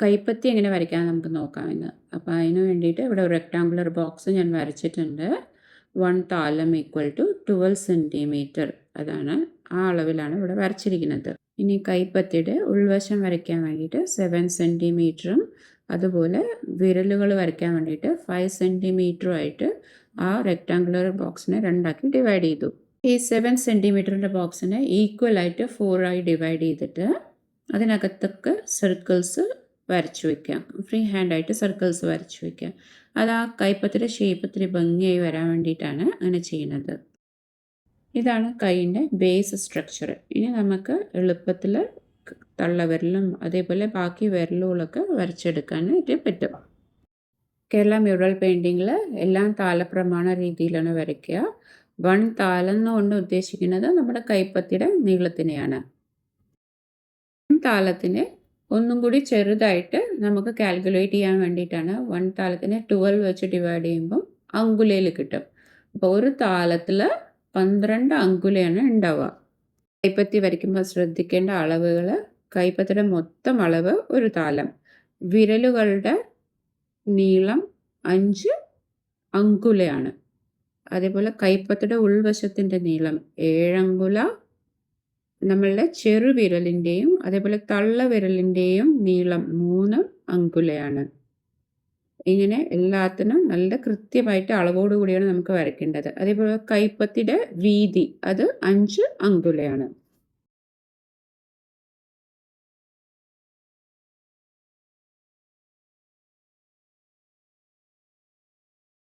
കൈപ്പത്തി എങ്ങനെ വരയ്ക്കാൻ നമുക്ക് നോക്കാം ഇന്ന്. അപ്പോൾ അതിന് വേണ്ടിയിട്ട് ഇവിടെ ഒരു റെക്ടാങ്കുലർ ബോക്സ് ഞാൻ വരച്ചിട്ടുണ്ട്. 1 താലം ഈക്വൽ ടു 12 സെൻറ്റിമീറ്റർ. അതാണ് ആ അളവിലാണ് ഇവിടെ വരച്ചിരിക്കുന്നത്. ഇനി കൈപ്പത്തിയുടെ ഉൾവശം വരയ്ക്കാൻ വേണ്ടിയിട്ട് 7 സെൻറ്റിമീറ്ററും അതുപോലെ വിരലുകൾ വരയ്ക്കാൻ വേണ്ടിയിട്ട് 5 സെൻറ്റിമീറ്ററും ആയിട്ട് ആ റെക്ടാങ്കുലർ ബോക്സിനെ രണ്ടാക്കി ഡിവൈഡ് ചെയ്തു. ഈ 7 സെൻറ്റിമീറ്ററിൻ്റെ ബോക്സിനെ ഈക്വലായിട്ട് 4 ആയി ഡിവൈഡ് ചെയ്തിട്ട് അതിനകത്തൊക്കെ സർക്കിൾസ് വരച്ചു വയ്ക്കാം. ഫ്രീ ഹാൻഡായിട്ട് സർക്കിൾസ് വരച്ചു വയ്ക്കാം. അത് ആ കൈപ്പത്തിയുടെ ഷേപ്പ് ഇത്തിരി ഭംഗിയായി വരാൻ വേണ്ടിയിട്ടാണ് അങ്ങനെ ചെയ്യുന്നത്. ഇതാണ് കൈയിൻ്റെ ബേസ് സ്ട്രക്ചർ. ഇനി നമുക്ക് എളുപ്പത്തിൽ തള്ളവിരലും അതേപോലെ ബാക്കി വിരലുകളൊക്കെ വരച്ചെടുക്കാനായിട്ട് പറ്റും. കേരള മ്യൂറൽ പെയിൻറ്റിങ്ങിൽ എല്ലാം താലപ്രമാണ രീതിയിലാണ് വരയ്ക്കുക. 1 താലം എന്നുകൊണ്ട് ഉദ്ദേശിക്കുന്നത് നമ്മുടെ കൈപ്പത്തിയുടെ നീളത്തിനെയാണ്. താലത്തിനെ ഒന്നും കൂടി ചെറുതായിട്ട് നമുക്ക് കാൽക്കുലേറ്റ് ചെയ്യാൻ വേണ്ടിയിട്ടാണ് 1 താലത്തിനെ 12 വെച്ച് ഡിവൈഡ് ചെയ്യുമ്പം അങ്കുലയിൽ കിട്ടും. അപ്പോൾ ഒരു താലത്തിൽ 12 അങ്കുലയാണ് ഉണ്ടാവുക. കൈപ്പത്തി വരയ്ക്കുമ്പോൾ ശ്രദ്ധിക്കേണ്ട അളവുകൾ: കൈപ്പത്തിയുടെ മൊത്തം അളവ് ഒരു താലം, വിരലുകളുടെ നീളം 5 അങ്കുലയാണ്. അതേപോലെ കൈപ്പത്തിയുടെ ഉൾവശത്തിൻ്റെ നീളം 7 അങ്കുല, നമ്മളുടെ ചെറുവിരലിൻ്റെയും അതേപോലെ തള്ളവിരലിൻ്റെയും നീളം 3 അങ്കുലയാണ്. ഇങ്ങനെ എല്ലാത്തിനും നല്ല കൃത്യമായിട്ട് അളവോടുകൂടിയാണ് നമുക്ക് വരയ്ക്കേണ്ടത്. അതേപോലെ കൈപ്പത്തിയുടെ വീതി അത് 5 അങ്കുലയാണ്.